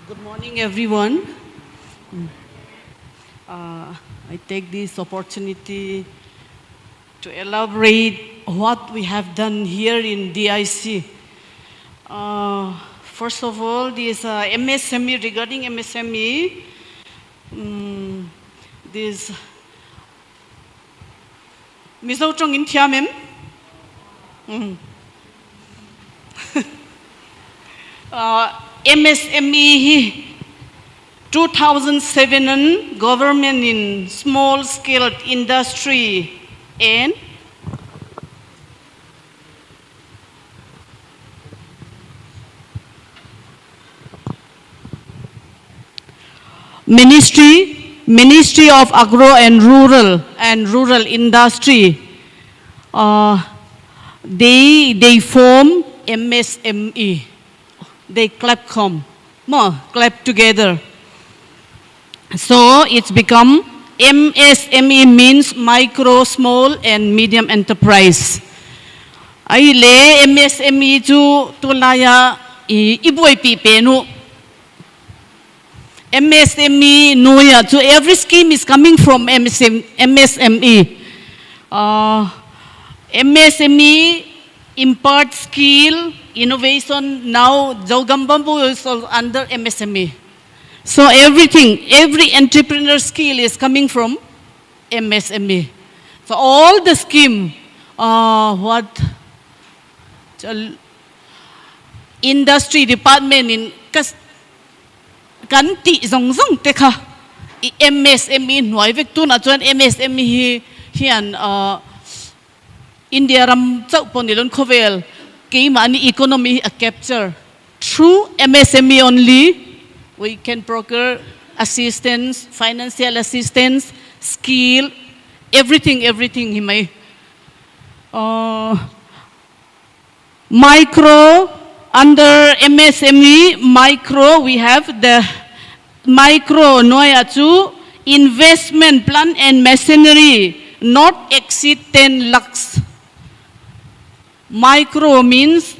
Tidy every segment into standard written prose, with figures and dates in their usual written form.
Good morning, everyone. I take this opportunity to elaborate what we have done here in DIC. First of all, this MSME, regarding MSME, this Miso Trong In Thiamem. MSME 2007 government in small scale industry and Ministry of Agro and Rural Industry. They form MSME. They clap together. So it's become MSME, means micro, small and medium enterprise. Ay le MSME to laya iboy pipenu. MSME nuya. So every scheme is coming from MSME. MSME impart skill, innovation. Now Jogambambu is under MSME. So every entrepreneur skill is coming from MSME. So all the scheme, industry department in kanti zong teka MSME nuai vek tu na chuan MSME hian India ram chau ponilon khovel ke mani economy a capture through MSME only. We can procure assistance, financial assistance, skill, everything he may. Micro, under MSME, micro, we have the micro noyachu investment plant and machinery not exceed 10 lakhs. Micro means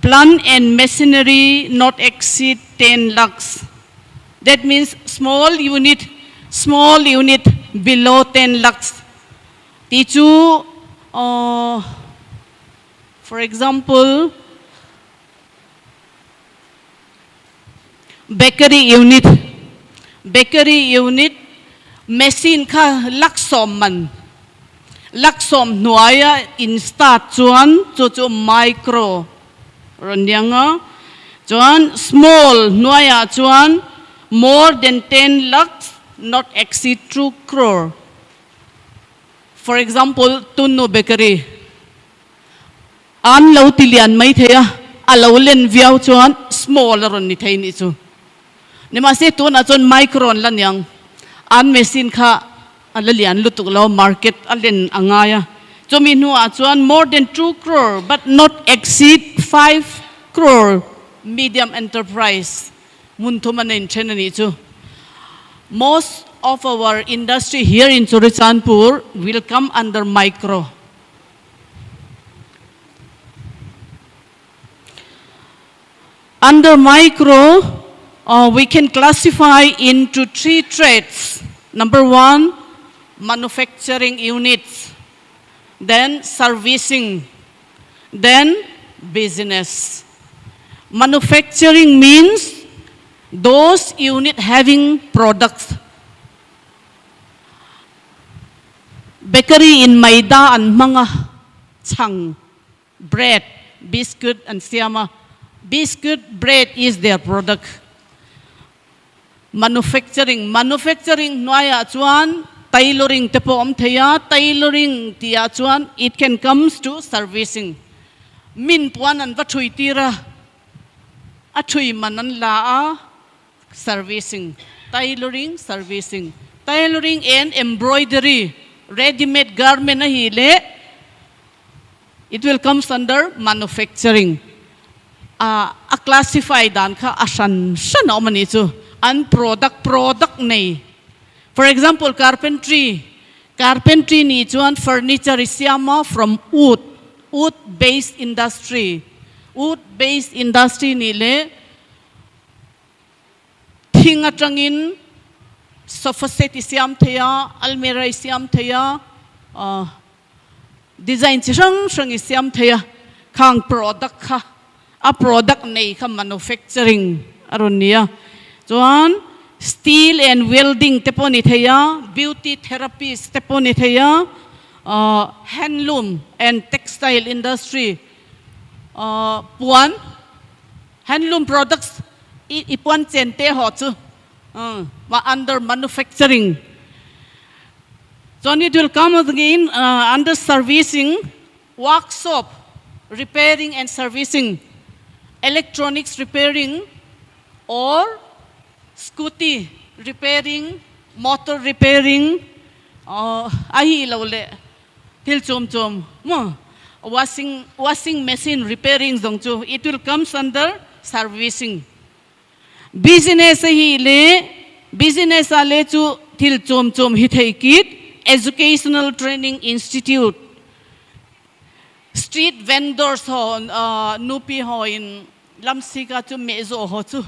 plant and machinery not exceed 10 lakhs. That means small unit below 10 lakhs. Tichu, for example, bakery unit, machine ka laksom man. Laksom nuaya in start chuan chu micro. Ronyanga, chuan small nuaya chuan more than 10 lakhs, not exceed 2 crore. For example, Tunno Bakery. An lau tilian mai thaya, alau len viau chuan small ron ni thai ni chu. Nimase tu na chuan micron lan yang. An machine kha alalian lutuk lau market alen angaya. Chominua chuan more than 2 crore, but not exceed 5 crore. Medium enterprise. Muntumanin chenani chu. Most of our industry here in Churachandpur will come under micro. Under micro, we can classify into 3 trades. Number 1, manufacturing units. Then servicing, then business. Manufacturing means those units having products. Bakery in maida and mga chang, bread, biscuit and siama. Biscuit, bread is their product. Manufacturing noya chuan tailoring tepo thaya, tailoring tia chuan it can comes to servicing. Min puan an vathui tira athui manan la servicing. Tailoring, servicing. Tailoring and embroidery, ready-made garment na hile, it will comes under manufacturing. A classify dan ka asan omani chu an product nei. For example, carpentry ni chuan furniture isyama from wood based industry. Wood based industry ni le thing atangin sofa set siam theya almirah siam theya design chi sang siam theya khang product kha a product nei kha manufacturing aronia chuan steel and welding te pawh ni theya beauty therapies te pawh ni theya handloom and textile industry puan handloom products ipuan chen te ho chu ma under manufacturing. So it will come again under servicing, workshop, repairing and servicing, electronics repairing, or scooty repairing, motor repairing, ahi lawle, til chom washing machine repairing zong chu, it will come under servicing. Business hi le, business ale chu til chom hi thei kit, educational training institute, street vendors ho nupi ho in lamsika chu mezo ho chu,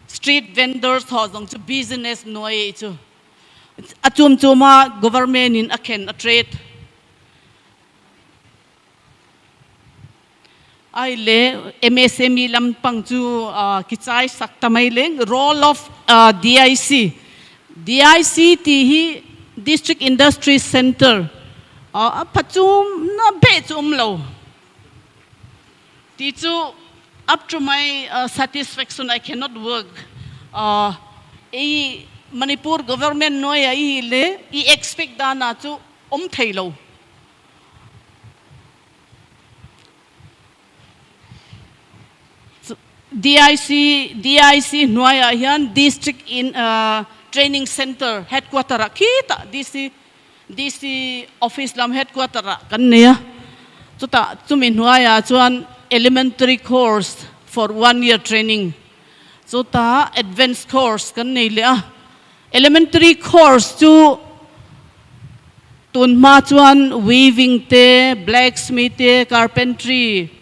street vendors ho zong chu business noi chu, achum chuma government in aken a trade. Ai le MSME lampang chu kichai saktamai leng role of DIC. DIC ti hi District Industry Center. Pachum na be chum lo. Ti chu up to my satisfaction I cannot work. Manipur government noi ai le expect dana chu thei lo. DIC Nuaya Hian District in Training Center Headquarter kita DC Office Lam Headquarter kan niya. Chuta chumin Nuaya chuan elementary course for 1 year training. Chuta advanced course kan niya. Elementary course chu tunma chuan weaving te, blacksmith te, carpentry,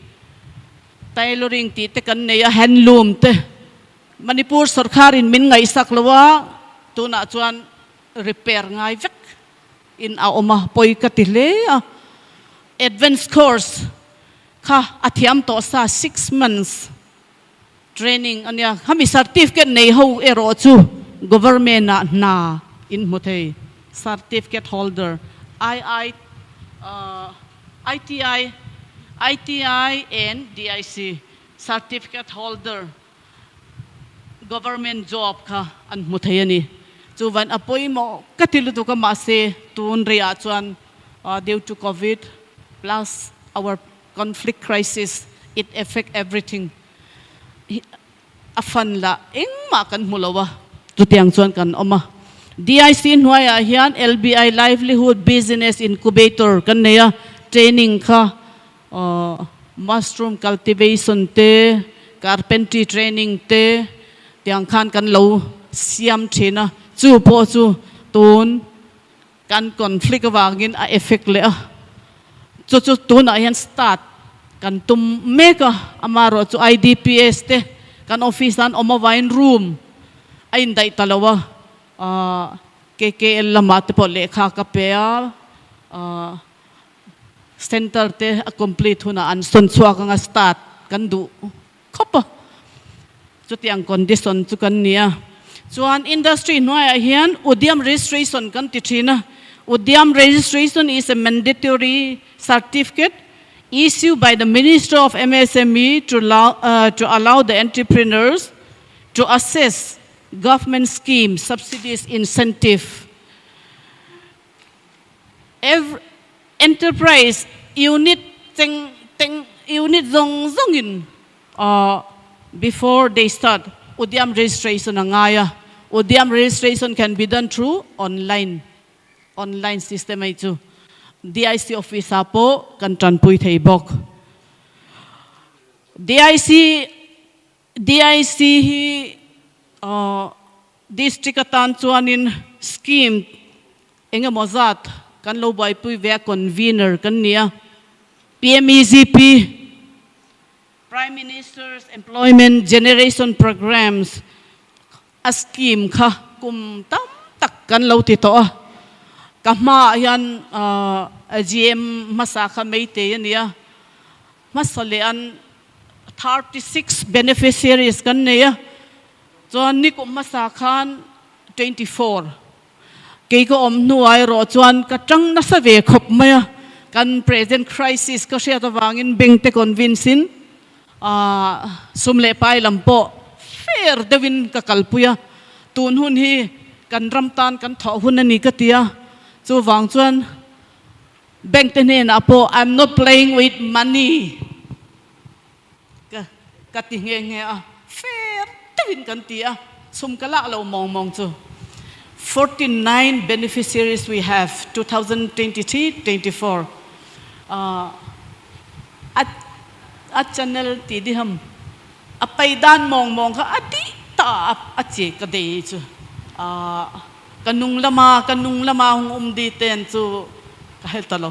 tailoring ti te kan neya handloom te Manipur sarkar in min ngai saklawa tuna chuan repair ngai vek in a oma poi katile advanced course kha athiam to sa 6 months training ania hami certificate nei ho ero chu government na in mothei certificate holder ITI and DIC certificate holder government job ka an muthayani chuwan apoi mo katilu to ka mase tun ria chuan due to COVID plus our conflict crisis it affect everything afan la engma kan mulawa tutiang chuan kan oma DIC Nuaya hian LBI livelihood business incubator kan neya training ka mushroom cultivation te, carpentry training te, tiang khan kan lo siam thina chu po chu tun kan conflict wangin a effect le chu tun a yan start kan tum meka amaro chu IDPS te kan office an oma wine room ay dai talawa KKL lamat po lekha kapea center te a complete huna an son chua ka nga start kan du khopa chutiang condition chu kan nia chuan industry noi hian udyam registration kan ti thina udyam registration is a mandatory certificate issued by the Minister of MSME to allow the entrepreneurs to assess government schemes, subsidies, incentive. Every enterprise unit zongin before they start udyam registration angaya. Udyam registration can be done through online system ay chu. DIC office po kan tranpui thei bok. DIC hi district atan chuanin scheme enga mozat kan lo bai pui ve convener kan nia PMEGP Prime Minister's Employment Generation Programs scheme kha kum tam tak kan lo ti to kama yan GM masaka meite ya masale an 36 beneficiaries kan ne ya chuan ni kum masakhan 24 ke ko om nuai ro chuan ka tang na sa ve khop maya kan present crisis ko sia tawangin bengte convincing sumle pai lampo fair devin ka kalpuya tun hun hi kan ramtan kan tho hun ani ka tia chu wang chuan bengte ne na po I'm not playing with money ka ti nge fair devin kan tia sum kala lo mong chu 49 beneficiaries we have 2023-24 at channel ti di ham apai dan mong ka ati ta ache ka de chu kanung lama hung di ten chu ka hetalo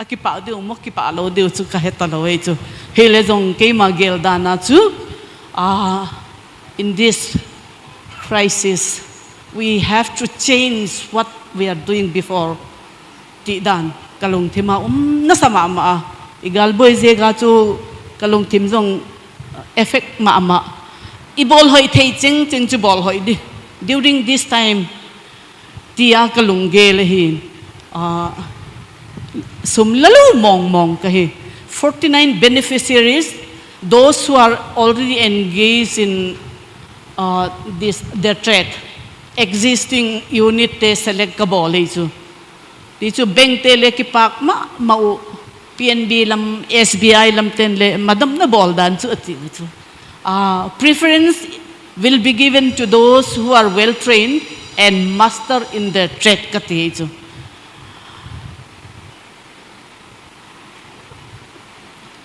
akipa de mo ki pa lo de chu ka hetalo e chu hele jong ke ma gel dana chu in this crisis we have to change what we are doing before ti dan kalung thima na sama ma igal boy je ga chu kalung thim jong effect ma ibol hoi thei ching chu bol hoi di during this time tia kalung gel hi sum lalu mong ka hi 49 beneficiaries those who are already engaged in their trade existing unit te select ka bol chu ti chu bank te le ki pak mau PNB lam SBI lam ten le madam na bol dan chu ati chu preference will be given to those who are well trained and master in their trade ka ti chu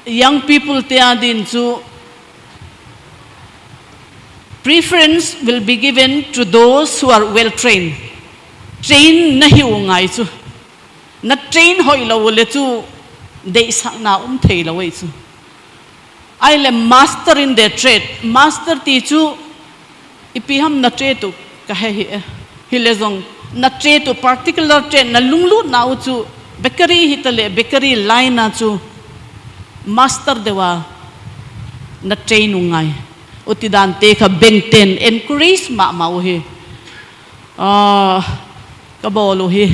young people te adin chu preference will be given to those who are well trained. Train na hiu ngai chu. Na train hoi lo le chu de sak na thei lo wei chu. Ai le master in their trade. Master ti chu ipi ham na trade tu ka hi le zong na trade tu particular trade na lunglu na chu bakery hitale bakery line na chu master dewa na train ngai. Utidan te ka bengten encourage ma hi ka bolo hi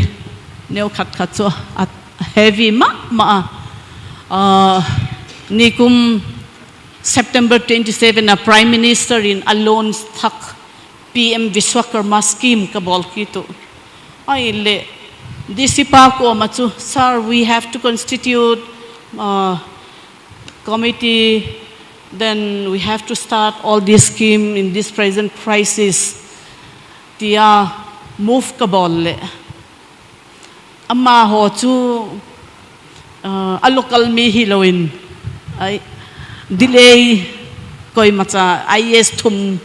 neo khat so at heavy ma nikum September 27 a prime minister in alone thak PM Vishwakarma scheme ka bol ki to ai le disipa ko ma chu sir we have to constitute committee. Then we have to start all this scheme in this present crisis. Tia move ka bolle. Amma ho chu a local mi hilowin. Ay delay koi macha IS thum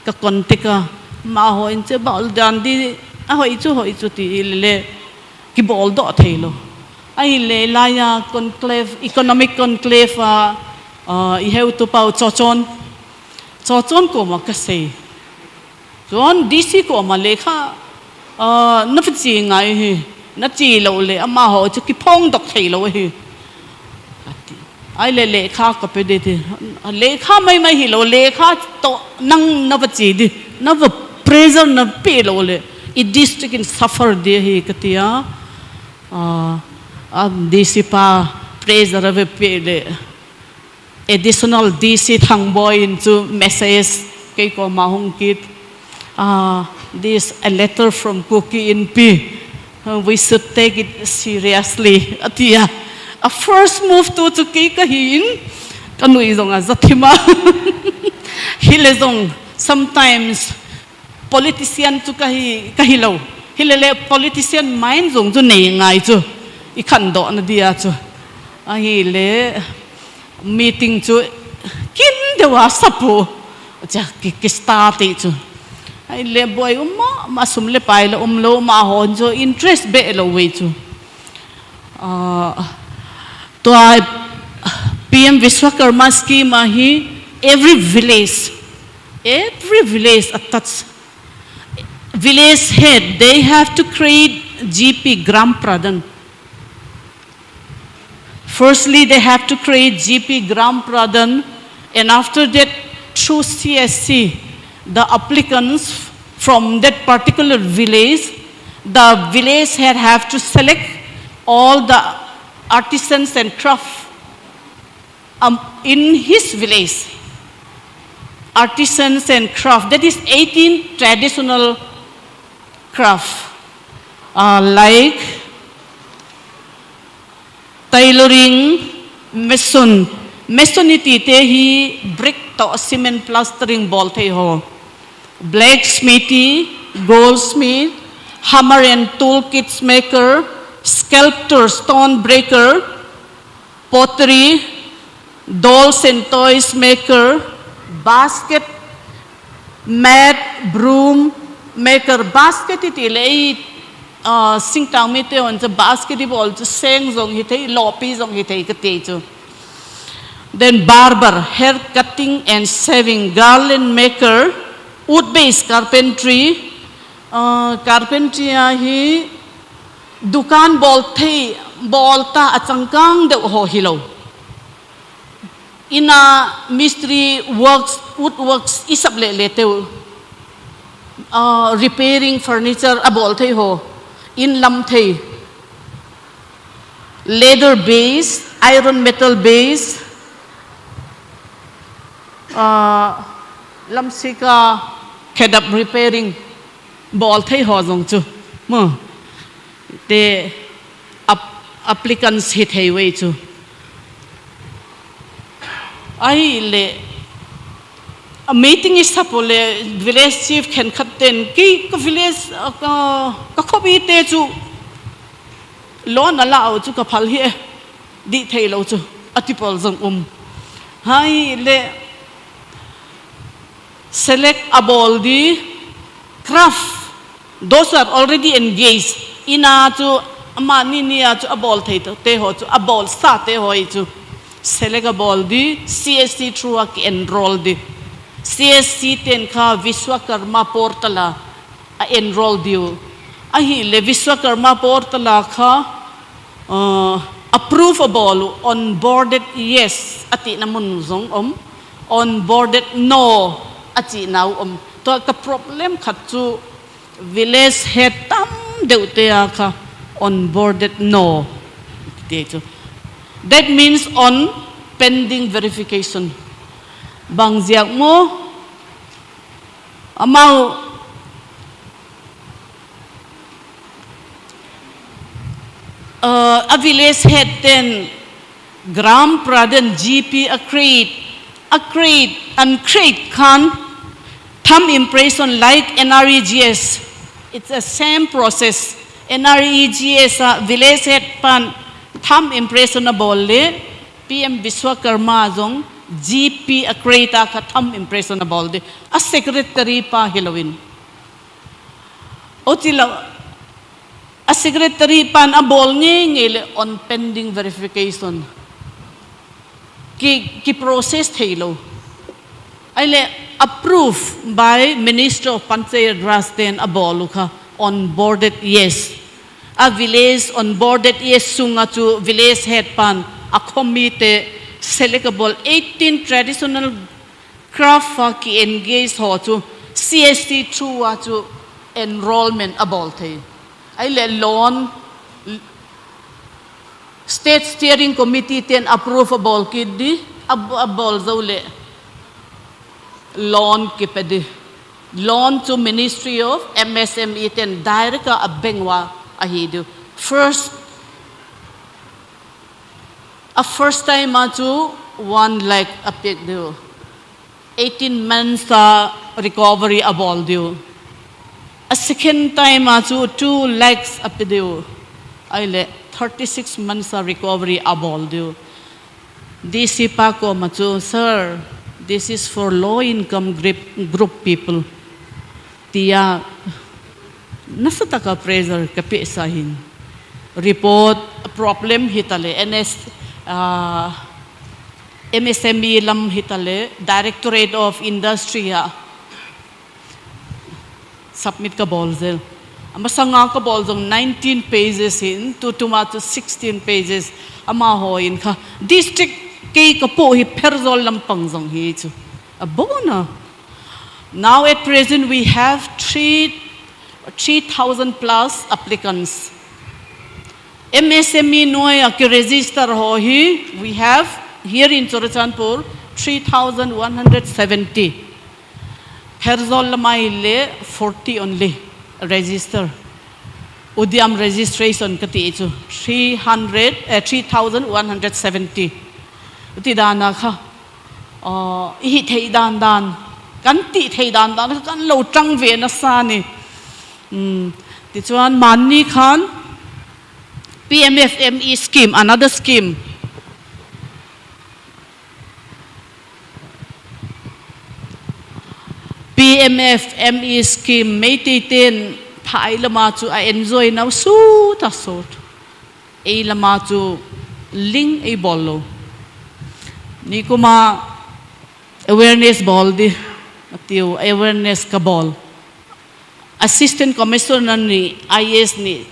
ka konte ka ma ho in che bol dan di a hoi chu ti le ki bol do thelo. Ai le la ya conclave economic conclave I have to pau chochon ko ma ka sei chon DC ko ma lekha na phi ngai hi na chi lo le ama ho chu ki phong dok thei lo hi ai le lekha ka pe de de lekha mai hi lo lekha to nang na chi di na va pressure na pe lo le I district in suffer de hi katia DC pa pressure ve pe le additional DC thang boy into messages kay ko mahong kit this a letter from Cookie in P we should take it seriously atia a first move to kay kahin kanui zong zathima hilezong sometimes politician to kahilaw hilele politician mind zong zu nei ngai chu I khando na dia chu ahile meeting chu kin dewa sapu cha ki start chu ai le boy ma sum le pai lo lo ma hon chu interest be lo we chu to PM Vishwakarma scheme hi every village every village attach village head, they have to create GP Gram Pradhan. Firstly, they have to create GP Gram Pradhan, and after that, through CSC, the applicants from that particular village, the village head have to select all the artisans and craft in his village. Artisans and craft, that is 18 traditional craft, like tailoring, masonity te hi brick to cement plastering ball te ho, blacksmithy, goldsmith, hammer and tool kits maker, sculptor, stone breaker, pottery, dolls and toys maker, basket, mat, broom maker. Basket iti lay sing tang mi te on basket ball to seng zong hitay lopi zong hitay kate. Then barber, hair cutting and shaving, garland maker, wood based carpentry, carpentry hi dukan bol ta achangkang de ho hilo. Ina mystery works, woodworks isable leteu, repairing furniture abol thei ho, in lam thei, leather base, iron metal base, lam sika kedap repairing bol thei ho zong chu, mo, the applicants hit hey way chu. A meeting is sapole village chief can cut then ki ka village ka khobite chu lon allow chu ka phal hi di thailo chu atipol jong hai le select a ball di craft, those are already engaged ina chu amani nia chu a ball thaito te ho chu a ball sa te hoi chu select a ball di CSC through a enroll di CSC ten ka Vishwakarma portala a enroll diu ahi le Vishwakarma portala ka approvable onboarded yes ati namun zong onboarded no ati now to ka problem khatchu village head tam deute ka onboarded no te chu. That means on pending verification. Bang ziak mo amau a village head then Gram Pradhan GP accrete and create can thumb impression like NREGS. It's the same process. NREGS village head pan thumb impressionable le PM Vishwakarma zong GP accredita ka thumb impressionable de a secretary pa hilawin otila a secretary pan a bol ngele on pending verification ki process thelo aile approved by Minister of Panchayat Raj then a bol ka onboarded yes. A village onboarded yes sunga to village head pan a committee selectable 18 traditional craft ki engaged ho to CST through to enrollment about it. I let loan state steering committee ten approvable kidi abol zole loan kipedi loan to Ministry of MSME ten direct abengwa ahidu first time to 1 lakh apik do 18 months recovery abol do a second time to 2 lakhs apik do aile 36 months recovery abol do DC pa ko machu sir this is for low income group people tiya nasataka pressure kapi sahin report problem hitale MSME lam hitale Directorate of Industry submit ka bol zel ama sanga ka bol jong 19 pages in to 16 pages ama hoin kha district ke ka po hi pherzol lampang jong hi chu abona. Now at present we have 3,000 plus applicants. MSME noya ki register ho hi we have here in Churachandpur 3,170. Pherzol lamai le 40 only register. Udyam registration kati chu 3,170. Uti dana kha hi thei dan dan kan ti thei dan dan kan lo tang ve na sa ni ti chuan mani khan PMFME scheme, another scheme. PMFME scheme may titin thai lama chu I enjoy now su ta sot e lama chu ling e bollo ni kuma awareness ball di atiu awareness ka ball assistant commissioner ni IS ni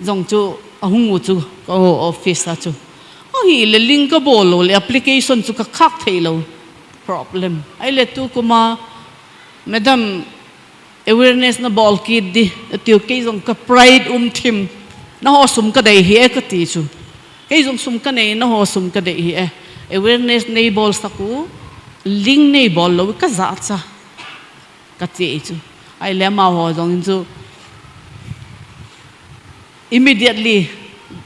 jong chu ahungu chu ko office a chu hi le ling ka ball le application chu ka khak thailo problem ai le tu kuma madam awareness na ball kid di atiu ke jong ka pride thim na ho sum ka dei hi ka ti chu ke jong sum ka nei na ho sum ka dei hi awareness nei ball saku ling nei ball lo ka za cha ka ti chu ai le ma ho jong chu immediately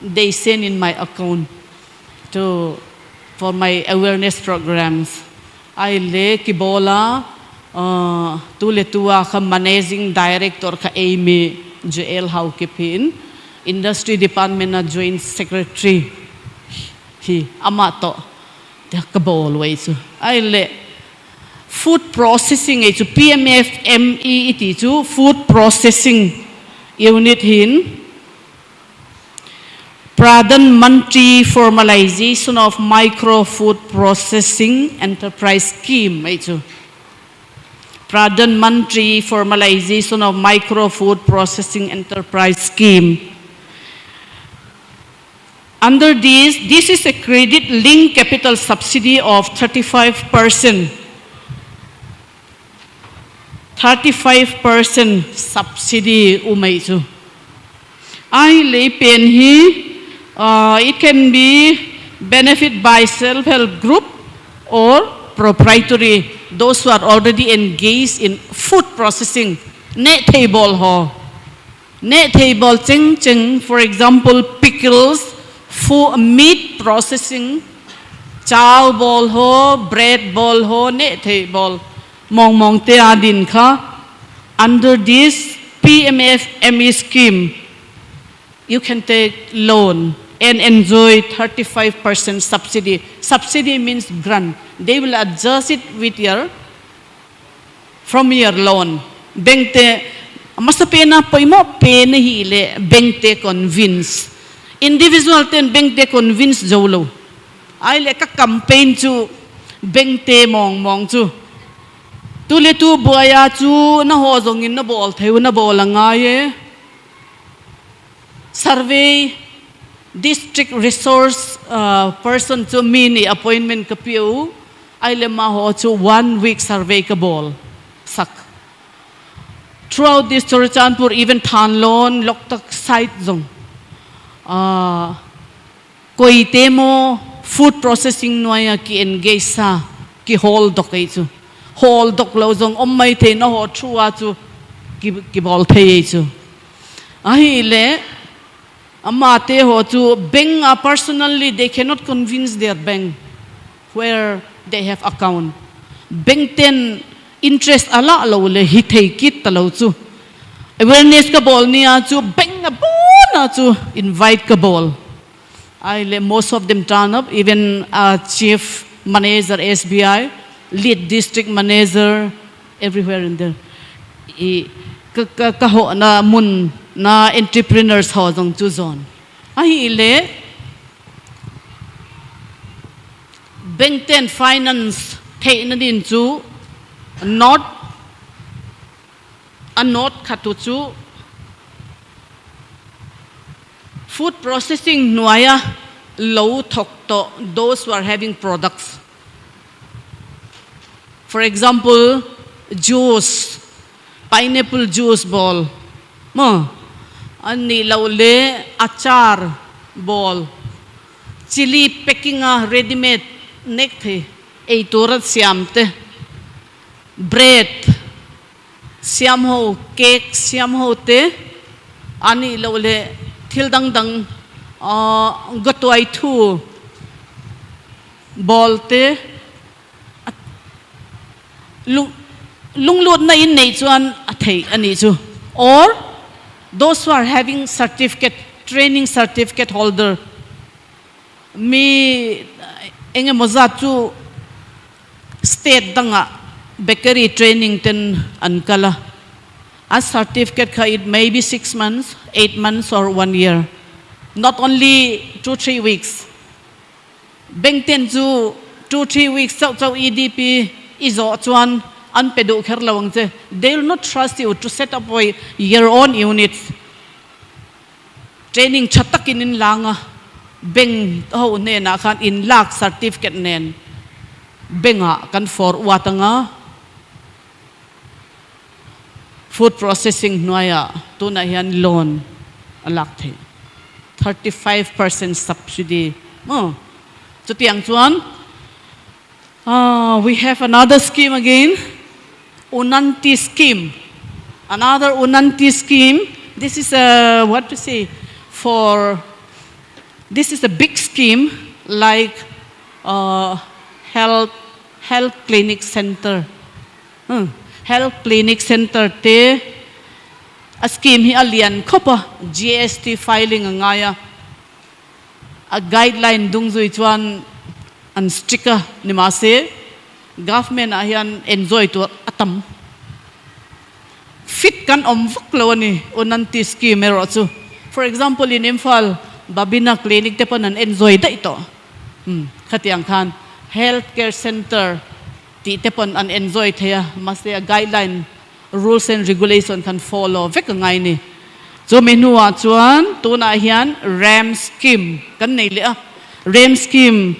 they send in my account for my awareness programs. I le kibola tu le tua ka managing director ka Amy JL Haukipin industry department na joint secretary hi amato te ka bol way su I le food processing e chu PMFME iti chu food processing unit hin Pradhan Mantri Formalization of Micro Food Processing Enterprise Scheme. Pradhan Mantri Formalization of Micro Food Processing Enterprise Scheme. Under this is a credit linked capital subsidy of 35%. 35% subsidy umaisu. I lay pen he. It can be benefit by self-help group or proprietary, those who are already engaged in food processing. Net table ho. Net table ching ching, for example, pickles, food, meat processing, chow ball ho, bread ball ho, net table. Mong mong te adin ka. Under this PMFME scheme, you can take loan and enjoy 35% subsidy. Subsidy means grant. They will adjust it with from your loan. Bank te, mas pena po mo, pena hile, bank te convince. Individual ten bank te convince jolo. Ay le ka campaign chu, bank te mong chu. Tule tu buaya chu, na hozongin na bol, tayo na bola nga ye. Survey, district resource person to mini appointment kapiu ay lema ho to 1 week survey ka bol sak throughout this Churachandpur even Thanlon Loktak site zong koi temo food processing noya ki engage sa ki hol dok ai chu hol dok lo zong mai the na ho thua chu ki bol thei chu ai le Amate ho to bank personally they cannot convince their bank where they have account. Bank ten interest ala lo le hitay kit talo chu. Awareness ka bol niya chu bank na bona chu invite ka bol. I le most of them turn up even chief manager SBI, lead district manager everywhere in there. Kaho na mun na entrepreneurs ho jong chu zone ai le bank ten finance thei na din chu not anot khatuchu food processing nuaya low thokto those who are having products. For example, juice, pineapple juice ball, mo, ani laule achar ball, chili packing ready-made nekte, ei turat siamte, bread, siam ho, cake siam ho te, ani laule thil dang dang gatuai thu ball te. Lung lut na in nei chuan athei ani chu, or those who are having certificate, training certificate holder, mi enge moza chu state danga bakery training ten ankala a certificate ka, it may be 6 months, 8 months or 1 year, not only 2-3 weeks. Bengten chu 2-3 weeks chau EDP izo chuan an pedu kher lawang che, they will not trust you to set up your own units. Training chatakin in langa beng ho ne na khan in lak certificate nen benga kan for watanga food processing nuaya tuna hian loan alak the 35% subsidy mo chutiang chuan. We have another scheme again, Unanti scheme. Another Unanti scheme. This is a, what to say, this is a big scheme like health clinic center. Health clinic center te, a scheme hi alian kopa GST filing ngaya, a guideline dung zui chuan an sticker ni mase government ahian enjoy to atam fit kan vak lo ni Unanti scheme ero chu. For example, in Imphal Babina clinic te pon an enjoy da ito khatiang khan healthcare center ti te pon an enjoy thaya mase a guideline rules and regulation kan follow vek ngai ni chu menua chuan tuna hian RAM scheme kan nei le a RAM scheme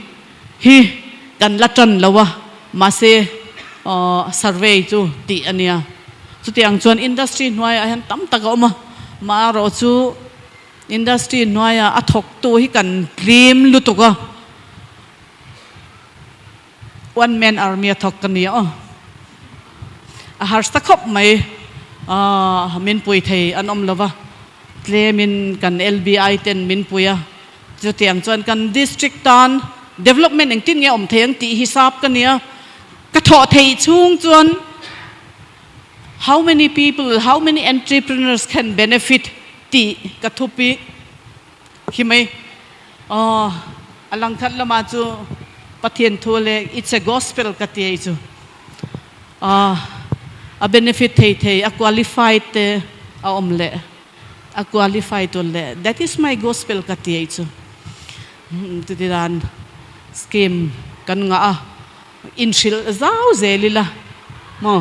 hi kan latan lawa mase survey chu ti ania chu tiang chuan industry hnuai a han tam taka oma ma ro chu industry hnuai a thok tu hi kan klim lutuka one man army a thok kania a harsta khop mai min pui thei an om lawa claimin kan LBI ten min puya chu tiang chuan kan district tan development ang tin nge om theng ti hisap kania ka tho thei chung chuan how many people, how many entrepreneurs can benefit ti ka thupi himai alang khat lama chu pathian thole it's a gospel ka ti chu a benefit thei a qualified te a omle a qualified to le, that is my gospel ka ti chu tiran scheme kan nga inshil zau zelila mo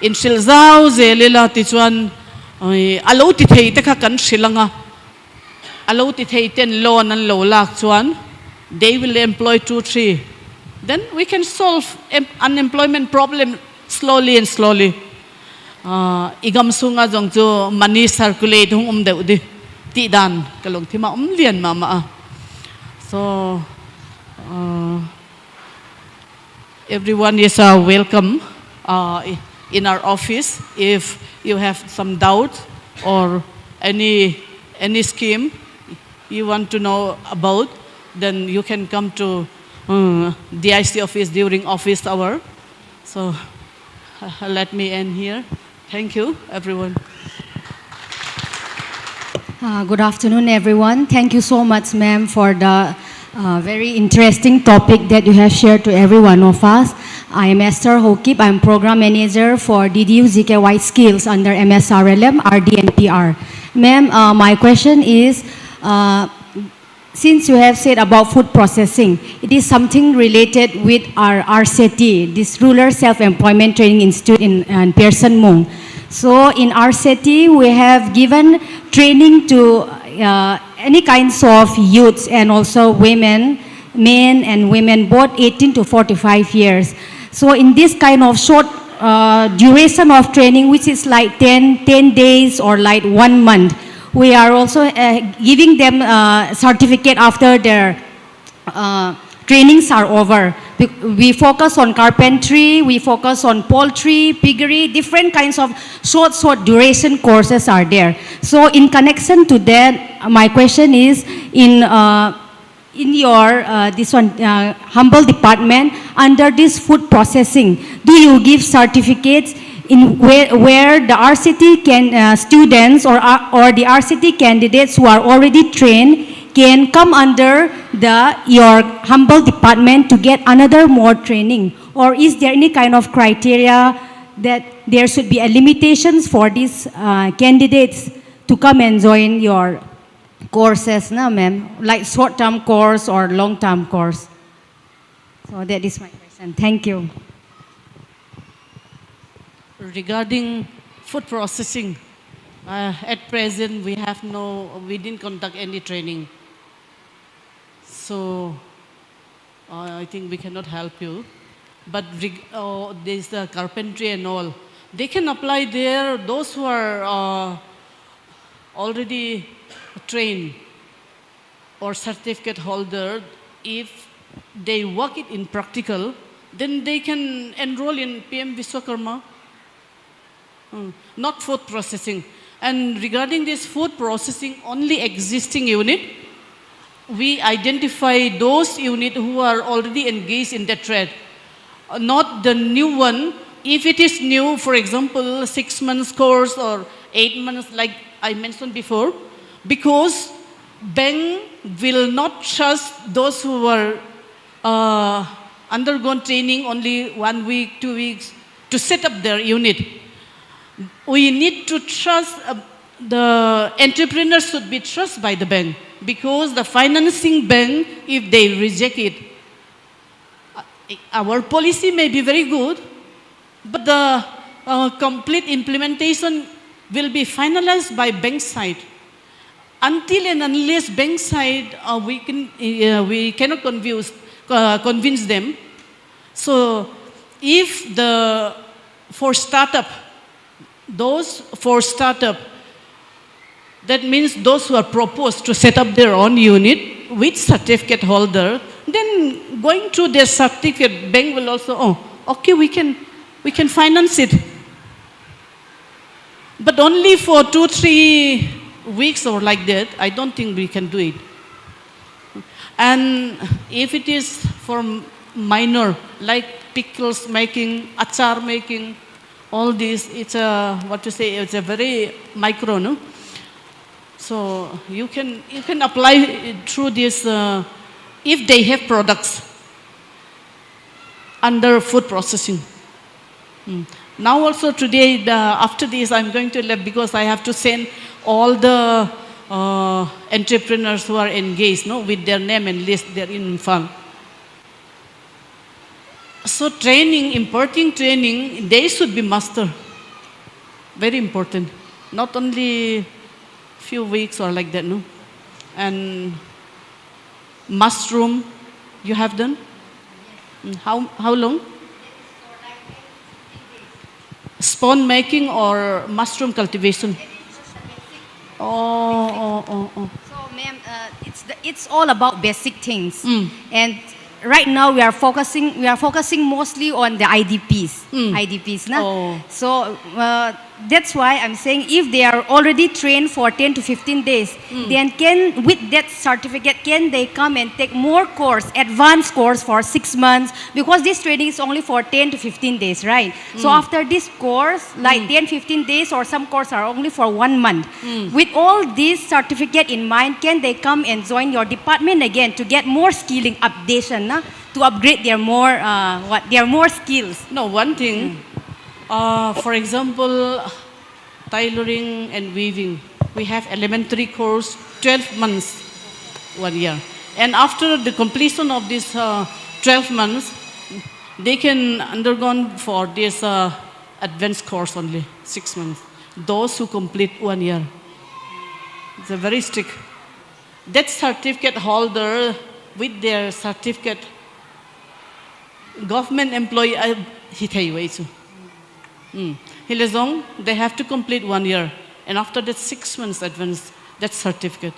inshil zau zelila ti chuan alo ti thei te kha kan shilanga alo ti thei ten loan an lo lak chuan they will employ 2-3, then we can solve unemployment problem slowly and slowly. Igam sunga jong chu money circulate hung deu di ti dan kalong thima lian mama. So everyone is welcome in our office. If you have some doubt or any scheme you want to know about, then you can come to the IC office during office hour. So let me end here. Thank you, everyone. Good afternoon, everyone. Thank you so much, ma'am, for the very interesting topic that you have shared to every one of us. I am Esther Hokip. I'm Program Manager for DDU ZKY Skills under MSRLM, RDNPR. Ma'am, my question is, since you have said about food processing, it is something related with our RCT, this Rural Self-Employment Training Institute in Pearson Mung. So in our city, we have given training to any kinds of youths and also women, men and women, both 18 to 45 years. So in this kind of short duration of training, which is like 10 days or like 1 month, we are also giving them certificate after their trainings are over. We focus on carpentry, we focus on poultry, piggery, different kinds of short duration courses are there. So in connection to that, my question is, in your humble department, under this food processing, do you give certificates in where the RCT students or the RCT candidates who are already trained can come under your humble department to get another more training? Or is there any kind of criteria that there should be a limitations for these candidates to come and join your courses, na, ma'am? Like short-term course or long-term course? So that is my question. Thank you. Regarding food processing, at present we didn't conduct any training. So I think we cannot help you. But there's the carpentry and all. They can apply there, those who are already trained or certificate holder. If they work it in practical, then they can enroll in PM Vishwakarma. Not food processing. And regarding this food processing, only existing unit, we identify those units who are already engaged in the trade, not the new one. If it is new, for example, 6 months course or 8 months, like I mentioned before, because bank will not trust those who are undergone training only 1 week, 2 weeks to set up their unit. We need to trust, the entrepreneurs should be trusted by the bank, because the financing bank, if they reject it, our policy may be very good, but the complete implementation will be finalized by bank side. Until and unless bank side, we cannot convince them. So if for startup, that means those who are proposed to set up their own unit with certificate holder, then going through their certificate, bank will also, okay, we can finance it. But only for 2-3 weeks or like that, I don't think we can do it. And if it is for minor, like pickles making, achar making, all this, it's it's a very micro, no? So you can apply through this if they have products under food processing. Now also today, after this, I'm going to leave because I have to send all the entrepreneurs who are engaged, no, with their name and list, their info. So training, importing training, they should be master. Very important. Not only few weeks or like that, no? And mushroom, you have done? How long? Spawn making or mushroom cultivation? Oh. So, ma'am, it's all about basic things. And right now we are focusing mostly on the IDPs. IDPs, na? Oh. So that's why I'm saying if they are already trained for 10 to 15 days, then with that certificate, can they come and take more course, advanced course for 6 months? Because this training is only for 10 to 15 days, right? So after this course, like 10, 15 days or some course are only for 1 month. With all this certificate in mind, can they come and join your department again to get more skilling updation, na? To upgrade their more skills? No, one thing, for example, tailoring and weaving. We have elementary course, 12 months, 1 year. And after the completion of this 12 months, they can undergo for this advanced course only, 6 months. those who complete 1 year. It's a very strict. That certificate holder with their certificate, government employee, he thay way chu. Hilezong, they have to complete 1 year, and after that 6 months advance that certificate.